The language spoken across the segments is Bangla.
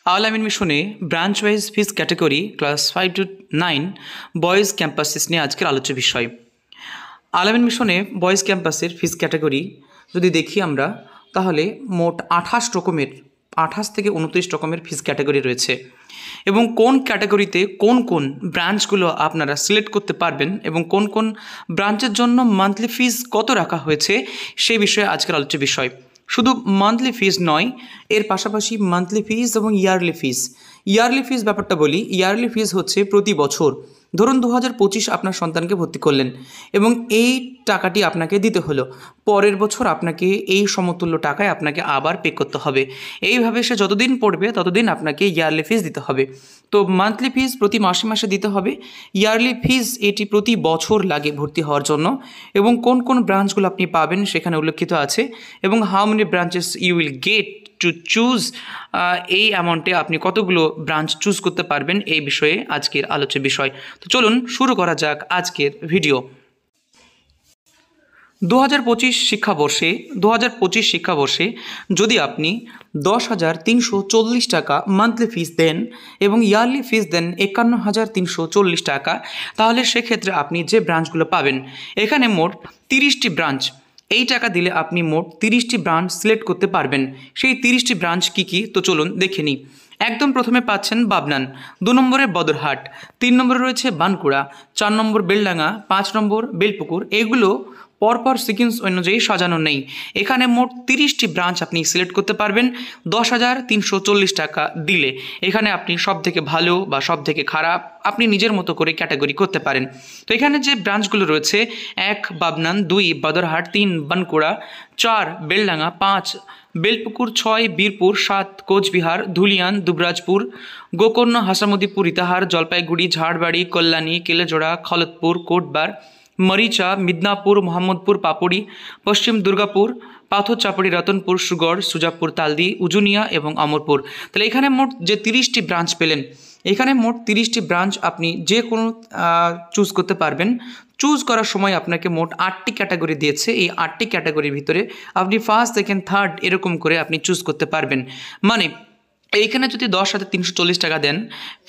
আল আমিন মিশনে branch wise fees category class 5 to 9 boys campuses নিয়ে আজকের আলোচ্য বিষয়। আল আমিন মিশনে বয়েজ ক্যাম্পাসের ফিস ক্যাটাগরি যদি দেখি আমরা, তাহলে মোট 28 থেকে 29 রকমের ফিস ক্যাটাগরি রয়েছে এবং কোন ক্যাটাগরিতে কোন কোন ব্রাঞ্চগুলো আপনারা সিলেক্ট করতে পারবেন এবং কোন কোন ব্রাঞ্চের জন্য মান্থলি ফিস কত রাখা হয়েছে সেই বিষয়ে আজকের আলোচ্য বিষয়। শুধু মান্থলি ফিস নয়, এর পাশাপাশি মান্থলি ফিস এবং ইয়ারলি ফিস ব্যাপারটা বলি। ইয়ারলি ফিস হচ্ছে প্রতি বছর, ধরুন 2025 আপনার সন্তানকে ভর্তি করলেন এবং এই টাকাটি আপনাকে দিতে হলো, পরের বছর আপনাকে এই সমতুল্য টাকায় আপনাকে আবার পে করতে হবে। এইভাবে সে যতদিন পড়বে ততদিন আপনাকে ইয়ারলি ফিস দিতে হবে। তো মান্থলি ফিস প্রতি মাসে মাসে দিতে হবে। ইয়ারলি ফিস এটি প্রতি বছর লাগে ভর্তি হওয়ার জন্য এবং কোন কোন ব্রাঞ্চগুলো আপনি পাবেন সেখানে উল্লেখিত আছে এবং how many branches you will get to choose, এই অ্যামাউন্টে আপনি কতগুলো ব্রাঞ্চ চুজ করতে পারবেন এই বিষয়ে আজকের আলোচ্য বিষয়। তো চলুন শুরু করা যাক আজকের ভিডিও। 2025 শিক্ষাবর্ষে যদি আপনি 10,340 টাকা মান্থলি ফিস দেন এবং ইয়ারলি ফিস দেন 51,340 টাকা, তাহলে সেক্ষেত্রে আপনি যে ব্রাঞ্চগুলো পাবেন, এখানে মোট 30টি ব্রাঞ্চ। এই টাকা দিলে আপনি মোট 30টি ব্রাঞ্চ সিলেক্ট করতে পারবেন। সেই 30টি ব্রাঞ্চ কী কী, তো চলুন দেখে নিই। একদম প্রথমে পাচ্ছেন বাবনান, 2 নম্বরে বদরহাট, 3 নম্বরে রয়েছে বানকুড়া, 4 নম্বর বেলডাঙ্গা, 5 নম্বর বেলপুকুর। এগুলো পরপর সিকোয়েন্স অনুযায়ী সাজানো নেই। এখানে মোট 30টি ব্রাঞ্চ আপনি সিলেক্ট করতে পারবেন 10,340 টাকা দিলে। এখানে আপনি সব থেকে ভালো বা সব থেকে খারাপ আপনি নিজের মতো করে ক্যাটাগরি করতে পারেন। তো এখানে যে ব্রাঞ্চগুলো রয়েছে: 1 বাবনান, 2 বদরহাট, 3 বানকুড়া, 4 বেলডাঙ্গা, 5 বেলপুকুর, 6 বীরপুর, 7 কোচবিহার, ধুলিয়ান, দুবরাজপুর, গোকর্ণ, হাসামুদিপুর, ইতাহার, জলপাইগুড়ি, ঝাড়বাড়ি, কল্যাণী, কেলেজোড়া, খলতপুর, কোটবার, মরিচা, মিদনাপুর, মোহাম্মদপুর, পাপড়ি, পশ্চিম দুর্গাপুর, পাথরচাপড়ি, রতনপুর, সুগড়, সুজাপুর, তালদি, উজুনিয়া এবং অমরপুর। তাহলে এখানে মোট যে 30টি ব্রাঞ্চ পেলেন, এখানে মোট 30টি ব্রাঞ্চ আপনি যে কোনো চুজ করতে পারবেন। চুজ করার সময় আপনাকে মোট 8টি ক্যাটাগরি দিয়েছে। এই 8টি ক্যাটাগরির ভিতরে আপনি ফার্স্ট, সেকেন্ড, থার্ড এরকম করে আপনি চুজ করতে পারবেন। মানে এইখানে যদি 10,340 টাকা দেন,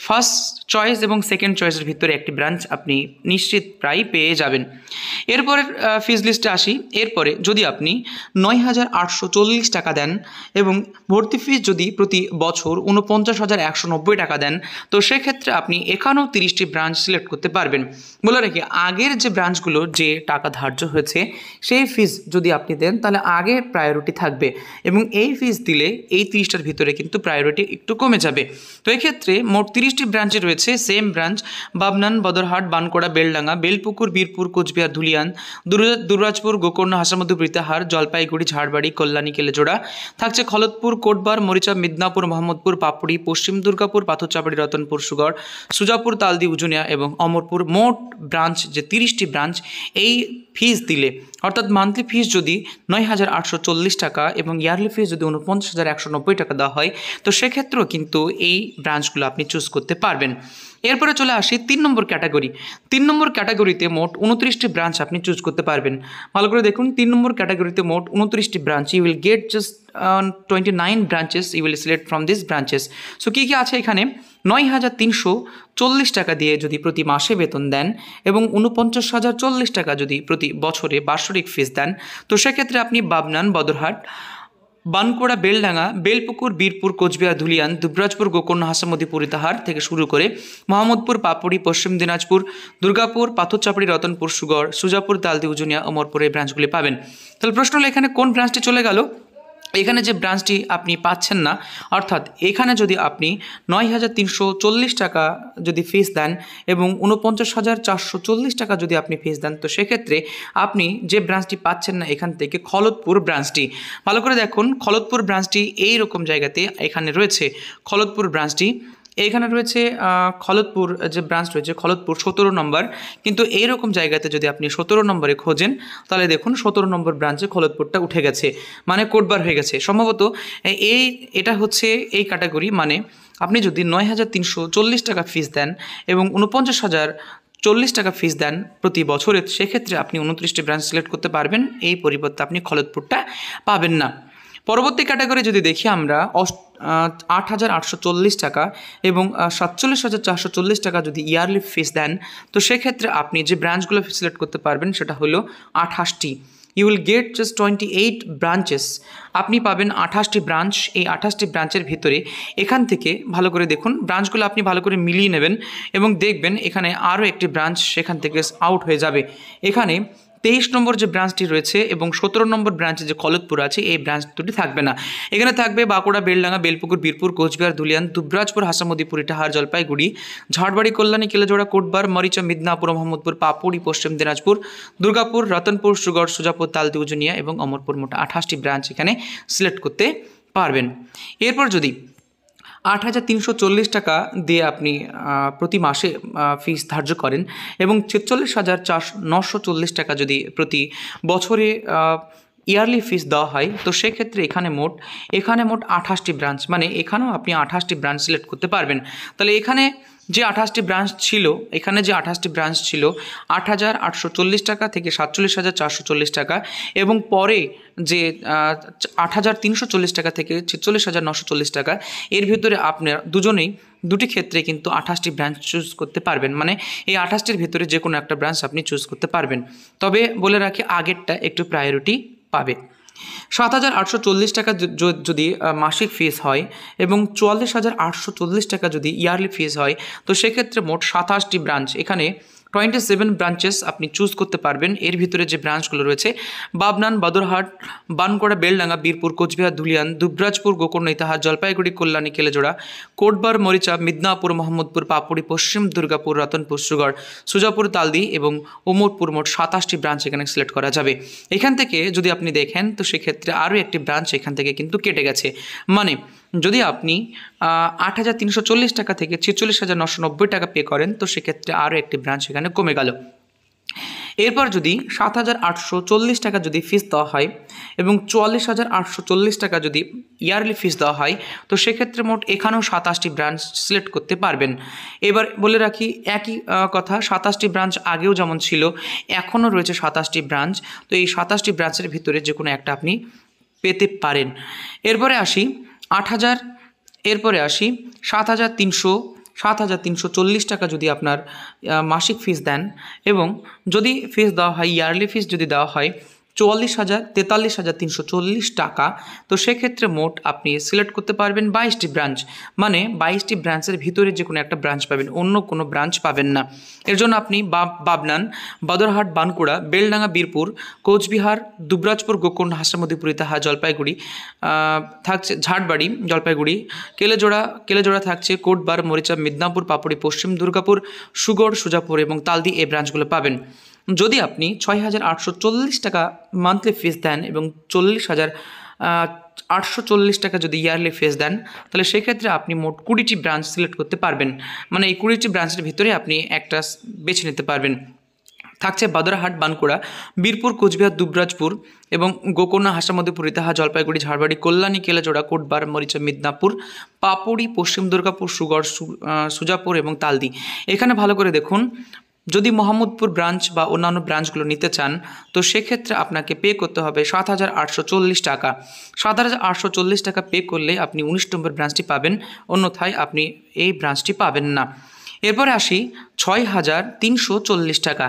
ফার্স্ট চয়েস এবং সেকেন্ড চয়েসের ভিতরে একটি ব্রাঞ্চ আপনি নিশ্চিত প্রায় পেয়ে যাবেন। এরপরের ফিস লিস্টে আসি। এরপরে যদি আপনি 9,840 টাকা দেন এবং ভর্তি ফিস যদি প্রতি বছর 49,190 টাকা দেন, তো সেক্ষেত্রে আপনি এখানেও 30টি ব্রাঞ্চ সিলেক্ট করতে পারবেন। বলে রাখি, আগের যে ব্রাঞ্চগুলো যে টাকা ধার্য হয়েছে সেই ফিস যদি আপনি দেন তাহলে আগে প্রায়োরিটি থাকবে এবং এই ফিস দিলে এই 30টার ভিতরে কিন্তু প্রায়োরিটি একটু কমে যাবে। তো এক্ষেত্রে মোট 30টি ব্রাঞ্চে রয়েছে সেম ব্রাঞ্চ: বাবনান, বদরহাট, বানকোড়া, বেলডাঙ্গা, বেলপুকুর, বীরপুর, কোচবিহার, ধুলিয়ান, দুবরাজপুর, গোকর্ণ, হাসামুদিপুর, ইতাহার, জলপাইগুড়ি, ঝাড়বাড়ি, কল্যাণী, কেলেজোড়া। থাকছে খলতপুর, কোটবার, মরিচা, মিদনাপুর, মোহাম্মদপুর, পাপড়ি, পশ্চিম দুর্গাপুর, পাথরচাপড়ি, রতনপুর, সুগড়, সুজাপুর, তালদি, উজুনিয়া এবং অমরপুর। মোট ব্রাঞ্চ যে 30টি ব্রাঞ্চ, এই ফিস দিলে অর্থাৎ মান্থলি ফিস যদি 9,840 টাকা এবং ইয়ারলি ফিস যদি 49,190 টাকা দেওয়া হয়, তো সেক্ষেত্রেও কিন্তু এই ব্রাঞ্চগুলো আপনি চুজ করতে পারবেন। এরপরে চলে আসি 3 নম্বর ক্যাটাগরি। 3 নম্বর ক্যাটাগরিতে মোট 29টি ব্রাঞ্চ আপনি চুজ করতে পারবেন। ভালো করে দেখুন, 3 নম্বর ক্যাটাগরিতে মোট 29টি branch. You will get just 29 branches, you will select from this branches. So কী কী আছে এখানে? 9,340 টাকা দিয়ে যদি প্রতি মাসে বেতন দেন এবং 49,040 টাকা যদি প্রতি বছরে বার্ষিক ফিস দেন, তো সেক্ষেত্রে আপনি বাবনান, বদরহাট, বানকুড়া, বেলডাঙ্গা, বেলপুকুর, বীরপুর, কোচবিহার, ধুলিয়ান, দুবরাজপুর, গোকর্ণ, হাসামুদিপুর, ইতাহার থেকে শুরু করে মোহাম্মদপুর, পাপড়ি, পশ্চিম দিনাজপুর, দুর্গাপুর, পাথরচাপড়ি, রতনপুর, সুগড়, সুজাপুর, তালদি, উজুনিয়া, অমরপুর এই ব্রাঞ্চগুলি পাবেন। তাহলে প্রশ্ন হলো, এখানে কোন ব্রাঞ্চটি চলে গেল? এখানে যে ব্রাঞ্চটি আপনি পাচ্ছেন না, অর্থাৎ এখানে যদি আপনি 9,340 টাকা যদি ফিস দেন এবং 49,440 টাকা যদি আপনি ফিস দেন, তো সেক্ষেত্রে আপনি যে ব্রাঞ্চটি পাচ্ছেন না এখান থেকে খলতপুর ব্রাঞ্চটি। ভালো করে দেখুন, খলতপুর ব্রাঞ্চটি এইরকম জায়গাতে এখানে রয়েছে। খলতপুর ব্রাঞ্চটি এইখানে রয়েছে। খলতপুর যে ব্রাঞ্চ রয়েছে খলতপুর 17 নম্বর, কিন্তু এইরকম জায়গাতে যদি আপনি 17 নম্বরে খোঁজেন তাহলে দেখুন 17 নম্বর ব্রাঞ্চে খলতপুরটা উঠে গেছে, মানে কোটবার হয়ে গেছে সম্ভবত। এটা হচ্ছে এই ক্যাটাগরি। মানে আপনি যদি 9,340 টাকা ফিস দেন এবং 49,040 টাকা ফিস দেন প্রতি বছরে, সেক্ষেত্রে আপনি 29টি ব্রাঞ্চ সিলেক্ট করতে পারবেন। এই পরিবর্তে আপনি খলতপুরটা পাবেন না। পরবর্তী ক্যাটাগরি যদি দেখি আমরা 8,840 টাকা এবং 47,440 টাকা যদি ইয়ারলি ফিস দেন, তো সেক্ষেত্রে আপনি যে ব্রাঞ্চগুলো সিলেক্ট করতে পারবেন সেটা হলো 28টি। You will get just 28 branches. আপনি পাবেন 28টি ব্রাঞ্চ। এই 28টি ব্রাঞ্চের ভিতরে এখান থেকে ভালো করে দেখুন, ব্রাঞ্চগুলো আপনি ভালো করে মিলিয়ে নেবেন এবং দেখবেন এখানে আরও একটি ব্রাঞ্চ সেখান থেকে আউট হয়ে যাবে। এখানে 23 নম্বর যে ব্রাঞ্চটি রয়েছে এবং 17 নম্বর ব্রাঞ্চে যে খলতপুর আছে, এই ব্রাঞ্চ দুটি থাকবে না। এখানে থাকবে বাঁকুড়া, বেলডাঙ্গা, বেলপুকুর, বীরপুর, কোচবিহার, ধুলিয়ান, দুবরাজপুর, হাসামুদিপুর, ইটাহার, জলপাইগুড়ি, ঝাড়বাড়ি, কল্যাণী, কেলেজোড়া, কোটবার, মরিচা, মিদনাপুর, মোহাম্মদপুর, পাপুড়ি, পশ্চিম দিনাজপুর, দুর্গাপুর, রতনপুর, সুগড়, সুজাপুর, তালদি, উজনিয়া এবং অমরপুর, মোট 28টি ব্রাঞ্চ এখানে সিলেক্ট করতে পারবেন। এরপর যদি 8,340 টাকা দিয়ে আপনি প্রতি মাসে ফিস ধার্য করেন এবং 46,940 টাকা যদি প্রতি বছরে ইয়ারলি ফিস দেওয়া হয়, তো সেক্ষেত্রে এখানে মোট 28টি ব্রাঞ্চ, মানে এখানেও আপনি 28টি ব্রাঞ্চ সিলেক্ট করতে পারবেন। তাহলে এখানে যে 28টি ব্রাঞ্চ ছিল, 8,840 টাকা থেকে 47,440 টাকা এবং পরে যে 8,340 টাকা থেকে 46,940 টাকা, এর ভিতরে আপনার দুজনেই দুটি ক্ষেত্রে কিন্তু 28টি ব্রাঞ্চ চুজ করতে পারবেন। মানে এই 28টির ভিতরে যে কোনো একটা ব্রাঞ্চ আপনি চুজ করতে পারবেন। তবে বলে রাখি, আগেরটা একটু প্রায়োরিটি পাবে। 7,840 টাকা যদি মাসিক ফিস হয় এবং 44,840 টাকা যদি ইয়ারলি ফিস হয়, তো সেক্ষেত্রে মোট 27টি ব্রাঞ্চ, এখানে 27 ব্রাঞ্চেস আপনি চুজ করতে পারবেন। এর ভিতরে যে ব্রাঞ্চগুলো রয়েছে বাবনান, বাদুরহাট, বানকড়া, বেলডাঙ্গা, বীরপুর, কোচবিহার, ধুলিয়ান, দুবরাজপুর, গোকর্ণ, ইটাহার, জলপাইগুড়ি, কল্যাণী, কেলেজোড়া, কোটবার, মরিচা, মিদনাপুর, মোহাম্মদপুর, পাপুড়ি, পশ্চিম দুর্গাপুর, রতনপুর, সুগড়, সুজাপুর, তালদি এবং ওমরপুর, মোট 27টি ব্রাঞ্চ এখানে সিলেক্ট করা যাবে। এখান থেকে যদি আপনি দেখেন, তো সেক্ষেত্রে আরও একটি ব্রাঞ্চ এখান থেকে কিন্তু কেটে গেছে। মানে যদি আপনি 8,340 টাকা থেকে 46,990 টাকা পে করেন, তো সেক্ষেত্রে আরও একটি ব্রাঞ্চ এখানে কমে গেল। এরপর যদি 7,840 টাকা যদি ফিস দেওয়া হয় এবং 44,840 টাকা যদি ইয়ারলি ফিস দেওয়া হয়, তো সেক্ষেত্রে মোট এখানেও 27টি ব্রাঞ্চ সিলেক্ট করতে পারবেন। এবার বলে রাখি একই কথা, 27টি ব্রাঞ্চ আগেও যেমন ছিল, এখনও রয়েছে 27টি ব্রাঞ্চ। তো এই 27টি ব্রাঞ্চের ভিতরে যে কোনো একটা আপনি পেতে পারেন। এরপরে আসি 7,340 টাকা যদি আপনার মাসিক ফিস দেন এবং যদি ফিস দেওয়া হয়, ইয়ারলি ফিস যদি দেওয়া হয় 43,340 টাকা, তো সেক্ষেত্রে মোট আপনি সিলেক্ট করতে পারবেন 22টি ব্রাঞ্চ। মানে 22টি ব্রাঞ্চের ভিতরে যে কোনো একটা ব্রাঞ্চ পাবেন, অন্য কোনো ব্রাঞ্চ পাবেন না। এর জন্য আপনি বাবনান, বাদরহাট, বানকুড়া, বেলডাঙ্গা, বীরপুর, কোচবিহার, দুবরাজপুর, গোকর্ণ, হাসামুদিপুর, ইটাহার, জলপাইগুড়ি থাকছে, ঝাড়বাড়ি, জলপাইগুড়ি, কেলেজোড়া থাকছে, কোটবার, মরিচা, মিদনাপুর, পাপুড়ি, পশ্চিম দুর্গাপুর, সুগড়, সুজাপুর এবং তালদি, এই ব্রাঞ্চগুলো পাবেন। যদি আপনি 6,840 টাকা মান্থলি ফিস দেন এবং 40,840 টাকা যদি ইয়ারলি ফিস দেন, তাহলে সেক্ষেত্রে আপনি মোট 20টি ব্রাঞ্চ সিলেক্ট করতে পারবেন। মানে এই 20টি ব্রাঞ্চের ভিতরে আপনি একটা বেছে নিতে পারবেন। থাকছে বাদুরহাট, বানকুড়া, বীরপুর, কোচবিহার, দুবরাজপুর এবং গোকর্ণ, হাসামুদিপুর, ইটাহার, জলপাইগুড়ি, ঝাড়বাড়ি, কল্যাণী, কেলেজোড়া, কোটবার, মরিচা, মিদনাপুর, পাপুড়ি, পশ্চিম দুর্গাপুর, সুগড়, সুজাপুর এবং তালদি। এখানে ভালো করে দেখুন, যদি মোহাম্মদপুর ব্রাঞ্চ বা অন্যান্য ব্রাঞ্চগুলো নিতে চান, তো সেক্ষেত্রে আপনাকে পে করতে হবে 7,840 টাকা। 7,840 টাকা পে করলে আপনি 19 নম্বর ব্রাঞ্চটি পাবেন, অন্যথায় আপনি এই ব্রাঞ্চটি পাবেন না। এরপরে আসি 6,340 টাকা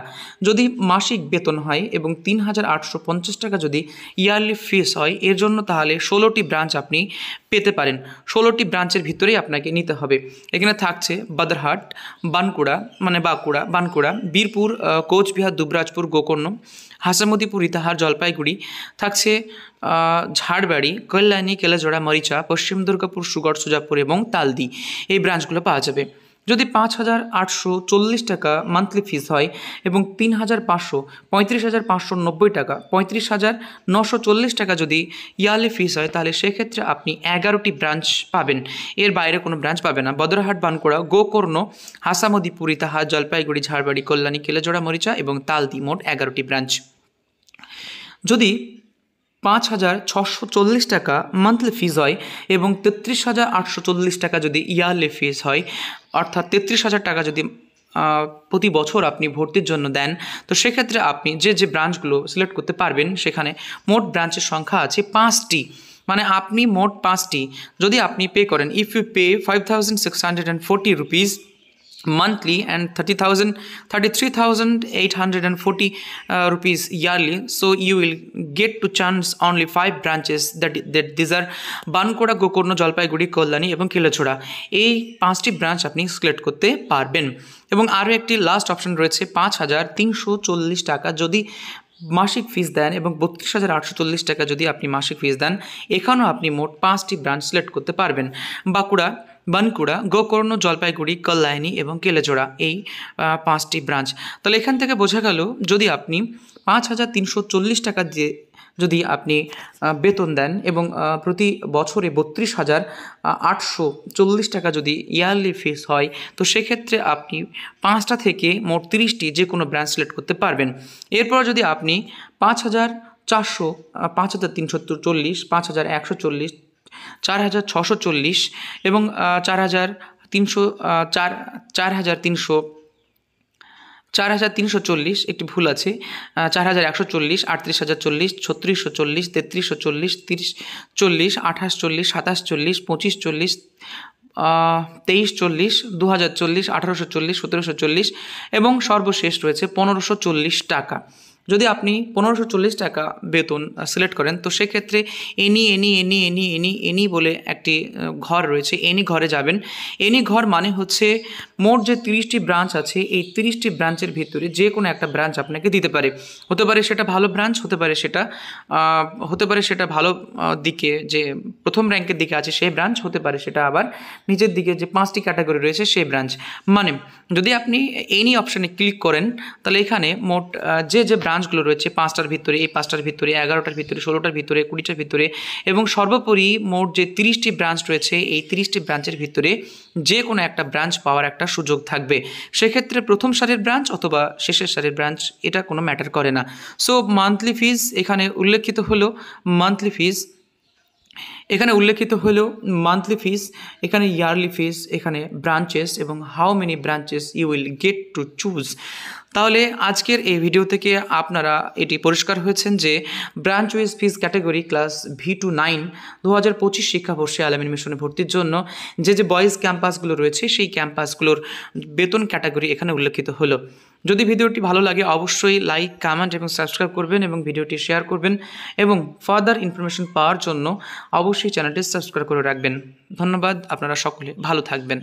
যদি মাসিক বেতন হয় এবং 3,850 টাকা যদি ইয়ারলি ফিস হয়, এর জন্য তাহলে 16টি ব্রাঞ্চ আপনি পেতে পারেন। 16টি ব্রাঞ্চের ভিতরেই আপনাকে নিতে হবে। এখানে থাকছে বাদরহাট, বাঁকুড়া, বীরপুর, কোচবিহার, দুবরাজপুর, গোকর্ণ, হাসামুদিপুর, ইটাহার, জলপাইগুড়ি, থাকছে ঝাড়বাড়ি, কল্যাণী, কেলেজোড়া, মরিচা, পশ্চিম দুর্গাপুর, সুগড়, সুজাপুর এবং তালদি, এই ব্রাঞ্চগুলো পাওয়া যাবে। যদি 5,840 টাকা মান্থলি ফিস হয় এবং 35,590 টাকা, 35,940 টাকা যদি ইয়ারলি ফিস হয়, তাহলে সেক্ষেত্রে আপনি 11টি ব্রাঞ্চ পাবেন। এর বাইরে কোনো ব্রাঞ্চ পাবেন না। বদরহাট, বানকুড়া, গোকর্ণ, হাসামুদিপুর, ইটাহার, জলপাইগুড়ি, ঝাড়বাড়ি, কল্যাণী, কেলেজোড়া, মরিচা এবং তালদি, মোট 11টি ব্রাঞ্চ। যদি 5,640 টাকা মান্থলি ফিস হয় এবং 33,840 টাকা যদি ইয়ারলি ফিস হয়, অর্থাৎ 33,000 টাকা যদি প্রতি বছর আপনি ভর্তির জন্য দেন, তো সেক্ষেত্রে আপনি যে ব্রাঞ্চগুলো সিলেক্ট করতে পারবেন, সেখানে মোট ব্রাঞ্চের সংখ্যা আছে 5টি। মানে আপনি মোট 5টি যদি আপনি পে করেন, if you pay 5,640 rupees monthly and 33,840 rupees yearly, so you will get to chance only 5 branches that these are Bankura, Gokarna, Jalpaiguri, Kalyani এবং কেলেছড়া। এই 5টি ব্রাঞ্চ আপনি সিলেক্ট করতে পারবেন। এবং আরও একটি লাস্ট অপশন রয়েছে 5,340 টাকা যদি মাসিক ফিস দেন এবং 32,840 টাকা যদি আপনি মাসিক ফিস দেন। এখানেও আপনি মোট 5টি ব্রাঞ্চ সিলেক্ট করতে পারবেন। বাঁকুড়া, বানকুড়া, গোকর্ণ, জলপাইগুড়ি, কল্যাণী এবং কেলেজোড়া, এই 5টি ব্রাঞ্চ। তাহলে এখান থেকে বোঝা গেল যদি আপনি 5,340 টাকা দিয়ে যদি আপনি বেতন দেন এবং প্রতি বছরে 32,840 টাকা যদি ইয়ারলি ফিস হয়, তো সেক্ষেত্রে আপনি 5টা থেকে মোট 30টি যে কোনো ব্রাঞ্চ সিলেক্ট করতে পারবেন। এরপর যদি আপনি 5,400, 5,340, 5,140, 4,640 এবং 4,340, একটি ভুল আছে, 4,140, 38,040, 3640, 3340, 3040, 2840, 2740, 2540, 2340, 2040, 1840, 1740 এবং সর্বশেষ রয়েছে 1,540 টাকা। যদি আপনি 1,540 টাকা বেতন সিলেক্ট করেন, তো সেক্ষেত্রে এনি বলে একটি ঘর রয়েছে, এনি ঘরে যাবেন। এনি ঘর মানে হচ্ছে মোট যে 30টি ব্রাঞ্চ আছে, এই 30টি ব্রাঞ্চের ভিতরে যে কোনো একটা ব্রাঞ্চ আপনাকে দিতে পারে। হতে পারে সেটা ভালো ব্রাঞ্চ, হতে পারে সেটা ভালো দিকে যে প্রথম র্যাঙ্কের দিকে আছে সেই ব্রাঞ্চ, হতে পারে সেটা আবার নিচের দিকে যে 5টি ক্যাটাগরি রয়েছে সেই ব্রাঞ্চ। মানে যদি আপনি এনি অপশানে ক্লিক করেন, তাহলে এখানে মোট যে ব্রাঞ্চগুলো রয়েছে 5টার ভিতরে, এই 5টার ভিতরে, 11টার ভিতরে, 16টার ভিতরে, 20টার ভিতরে এবং সর্বোপরি মোট যে 30টি ব্রাঞ্চ রয়েছে, এই 30টি ব্রাঞ্চের ভিতরে যে কোনো একটা ব্রাঞ্চ পাওয়ার একটা সুযোগ থাকবে। সেক্ষেত্রে প্রথম সারির ব্রাঞ্চ অথবা শেষের সারির ব্রাঞ্চ, এটা কোনো ম্যাটার করে না। সো মান্থলি ফিজ এখানে উল্লেখিত হলো, মান্থলি ফিস, এখানে ইয়ারলি ফিস, এখানে ব্রাঞ্চেস এবং how many branches you will get to choose. তাহলে আজকের এই ভিডিও থেকে আপনারা এটি পরিষ্কার হয়েছেন যে branch wise fees category class V2-9 2025 শিক্ষাবর্ষে আল-আমিন মিশনে ভর্তির জন্য যে বয়েজ ক্যাম্পাসগুলো রয়েছে, সেই ক্যাম্পাসগুলোর বেতন ক্যাটাগরি এখানে উল্লেখিত হলো। যদি ভিডিওটি ভালো লাগে অবশ্যই লাইক, কমেন্ট এবং সাবস্ক্রাইব করবেন এবং ভিডিওটি শেয়ার করবেন এবং ফার্দার ইনফরমেশন পাওয়ার জন্য অবশ্যই চ্যানেলটি সাবস্ক্রাইব করে রাখবেন। ধন্যবাদ, আপনারা সকলে ভালো থাকবেন।